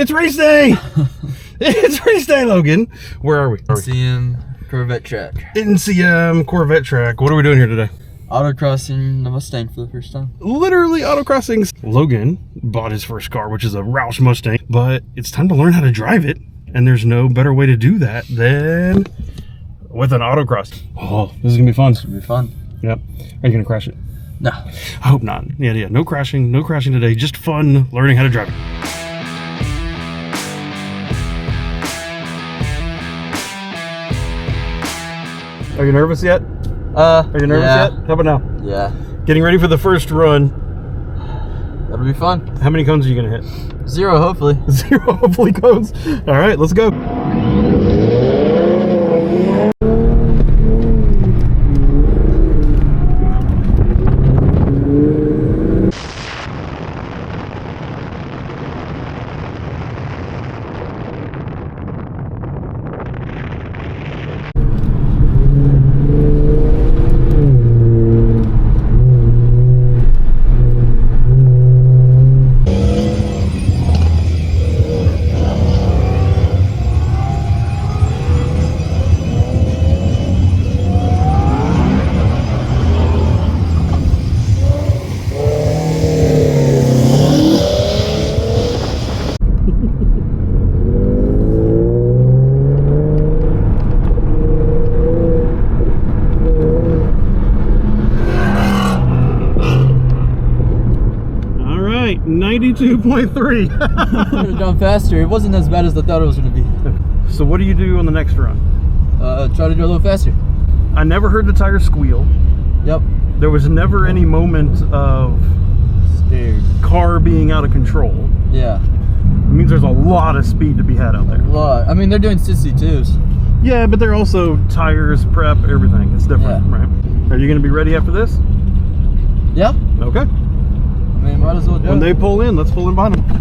It's race day! It's race day, Logan. Where are we? NCM Corvette track. NCM Corvette track. What are we doing here today? Autocrossing the Mustang for the first time. Literally autocrossing. Logan bought his first car, which is a Roush Mustang, but it's time to learn how to drive it. And there's no better way to do that than with an autocross. Oh, this is gonna be fun. It's gonna be fun. Yep. Are you gonna crash it? No. I hope not. Yeah. No crashing today. Just fun learning how to drive it. Are you nervous yet? Are you nervous yet? How about now? Yeah. Getting ready for the first run. That'll be fun. How many cones are you gonna hit? 0, hopefully. 0, hopefully, cones. All right, let's go. All right, 92.3. Could have gone faster. It wasn't as bad as I thought it was going to be. So what do you do on the next run? Try to do a little faster. I never heard the tire squeal. Yep. There was never any moment of Scared. car being out of control. Yeah. It means there's a lot of speed to be had out there. A lot. I mean, they're doing 62s. Yeah, but they're also tires, prep, everything. It's different, right? Are you going to be ready after this? Yeah. Okay. I mean, might as well do When it. they pull in, let's pull in behind them.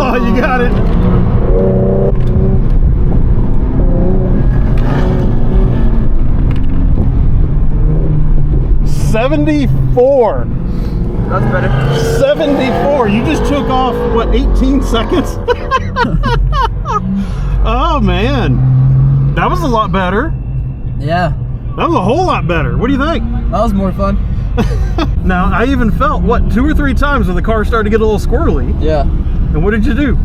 Oh, you got it. $74. That's better. 74. You just took off, what, 18 seconds? Oh, man. That was a lot better. Yeah. That was a whole lot better. What do you think? That was more fun. Now, I even felt, what, 2 or 3 times when the car started to get a little squirrely. Yeah. And what did you do?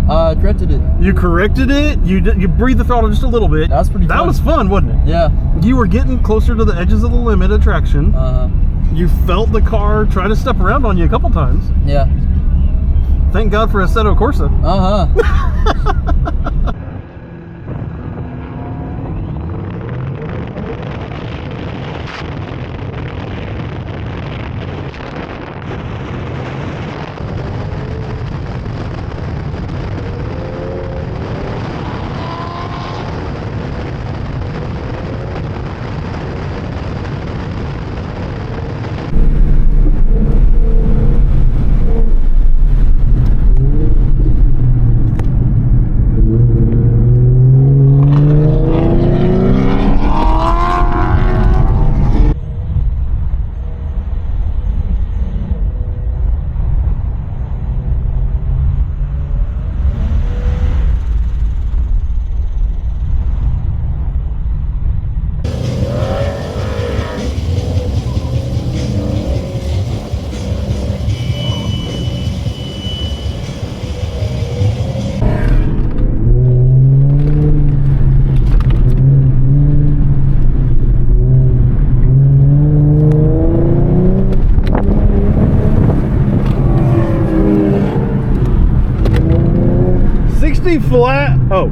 Corrected it. You corrected it. You breathed the throttle just a little bit. That was pretty fun. That was fun, wasn't it? Yeah. You were getting closer to the edges of the limit of traction. You felt the car try to step around on you a couple times. Yeah. Thank God for Assetto Corsa. Flat. Oh.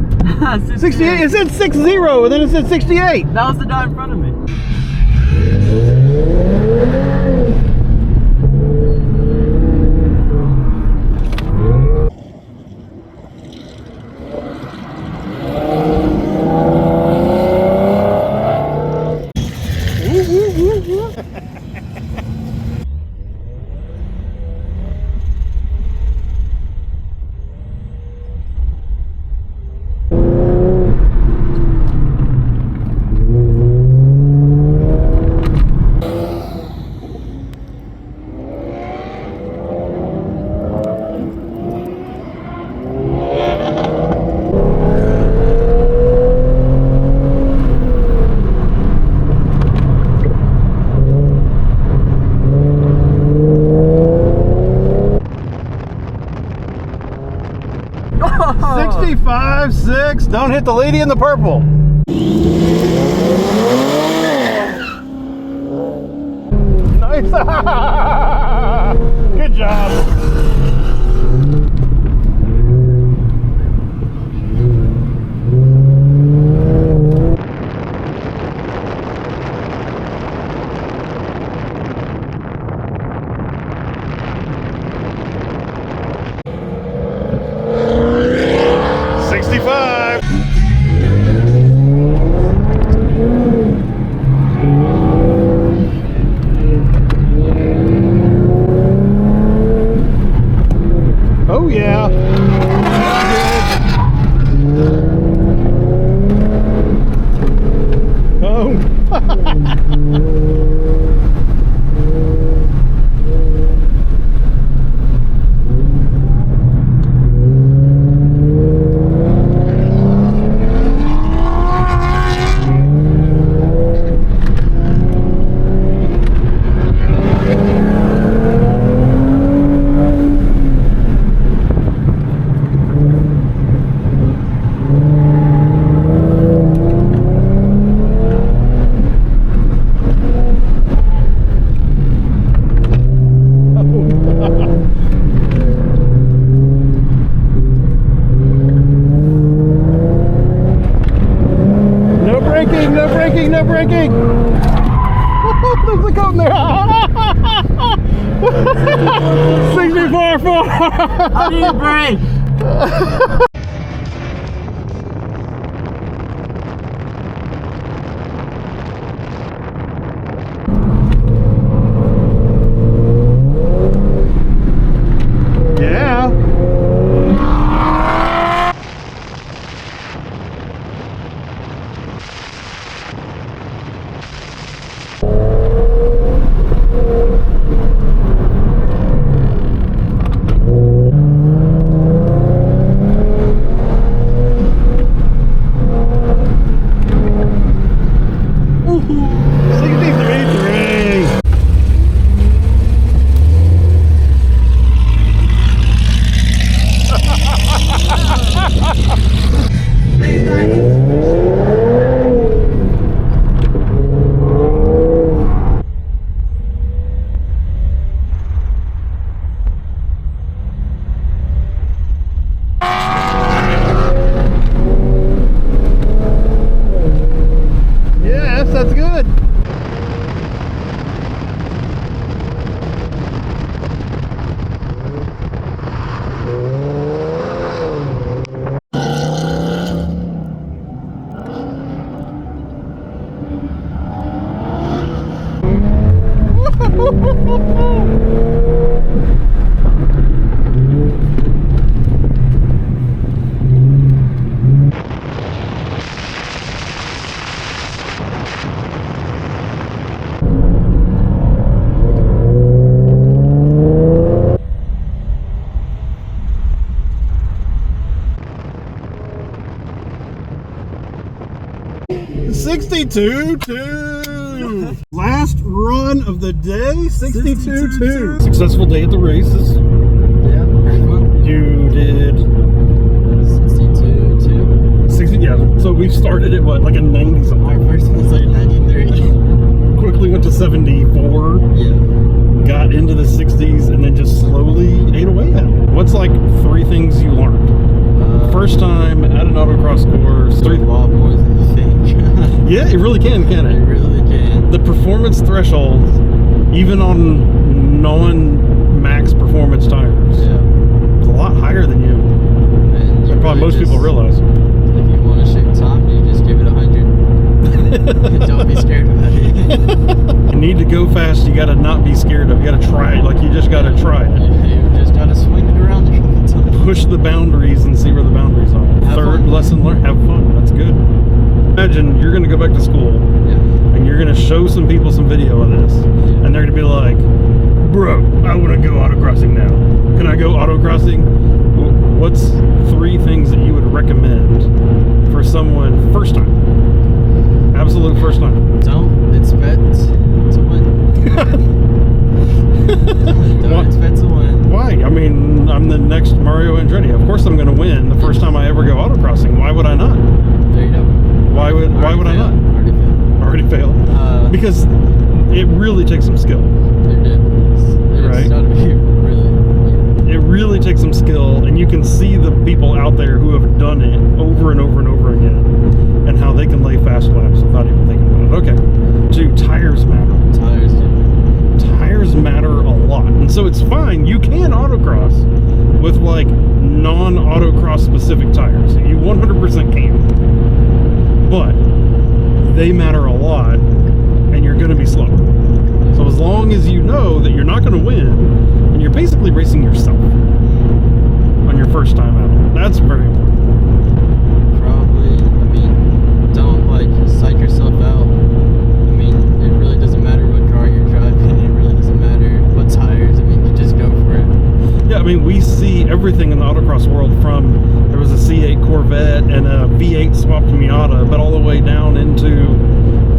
68. It said 60 and then it said 68. That was the guy in front of me. 6. Don't hit the lady in the purple. Nice. Good job. Oh yeah. Oh. No braking! There's a goat in there! 64-4! How do you brake? Yeah! That's good. $62.2. Last run of the day, $62.2. Successful day at the races. Yeah, pretty fun. You did 62.2. 60, yeah. So we started at what, like a 90 something. Our first one was like 93. Quickly went to 74. Yeah. Got into the 60s and then just slowly ate away at it. What's like 3 things you learned? First time at an autocross course. A lot more than you think. Yeah, it really can it? It really can. The performance threshold, even on non-max performance tires, Yeah. is a lot higher than you. And you Probably really most people realize. If you want to shoot time, you just give it 100. Don't be scared of it. You need to go fast, you gotta not be scared of it. You gotta try it, like you just gotta try it. You just gotta swing it around all the time. Push the boundaries and see where the boundaries are. Have Third fun. lesson learned, have fun, that's good. Imagine you're gonna go back to school Yeah. and you're gonna show some people some video of this, and they're gonna be like, bro, I wanna go autocrossing now. Can I go autocrossing? What's 3 things that you would recommend for someone first time? Absolute first time. Don't expect to win. Don't expect to win. Why? I mean, I'm the next Mario Andretti. Of course I'm gonna win the first time I ever go autocrossing. Why would I because it really takes some skill. It is. Right. It's gotta be really. It really takes some skill, and you can see the people out there who have done it over and over and over again, and how they can lay fast laps without even thinking about it. Okay, do tires matter? Tires do. Tires matter a lot, and so it's fine. You can autocross with like non-autocross specific tires. You 100% can, but they matter a lot, and you're going to be slow. So as long as you know that you're not going to win, and you're basically racing yourself on your first time out, that's very important. Probably. I mean, don't like psych yourself out. I mean, it really doesn't matter what car you're driving. It really doesn't matter what tires. I mean, you just go for it. Yeah, I mean, we see everything in the autocross world, from there was a C8 Corvette and a V8 swapped Miata, but all the way down into,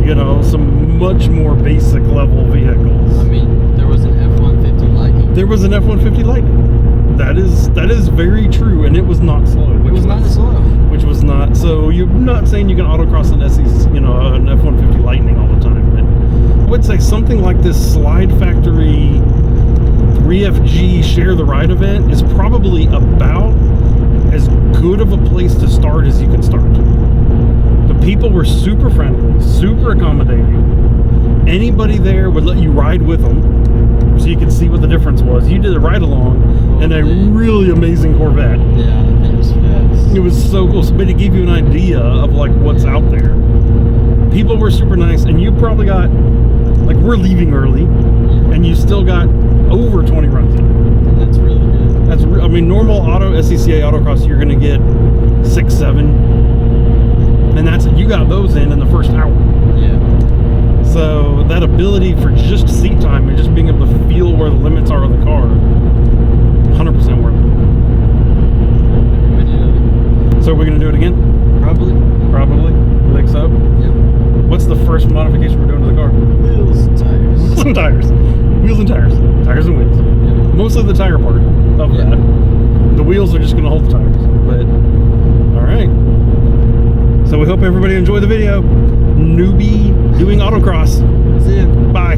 you know, some much more basic level vehicles. I mean, there was an F-150 Lightning. There was an F-150 Lightning. That is very true, and it was not slow. It was not slow. Which was not, so you're not saying you can autocross an an F-150 Lightning all the time, but I would say something like this SlydeFactory 3FG Share the Ride event is probably about as good of a place to start as you can start. The people were super friendly, super accommodating. Anybody there would let you ride with them, so you could see what the difference was. You did a ride along in a really amazing Corvette. Yeah, it was fast. It was so cool, but it gave you an idea of like what's out there. People were super nice, and you probably got, like, we're leaving early, and you still got over 20 runs in. And that's really good. That's, I mean, normal SCCA autocross, you're gonna get 6, 7, and that's, you got those in the first hour. Yeah. So that ability for just seat time and just being able to feel where the limits are of the car, 100% worth it. Every minute of it. So are we gonna do it again? Probably. Probably. You think so? Yep. What's the first modification we're doing to the car? Wheels, tires. Some tires. Wheels and tires. Tires and wheels. Yep. Mostly the tire part of that. The wheels are just going to hold the tires. But, alright. So we hope everybody enjoyed the video. Newbie doing autocross. See ya. Bye.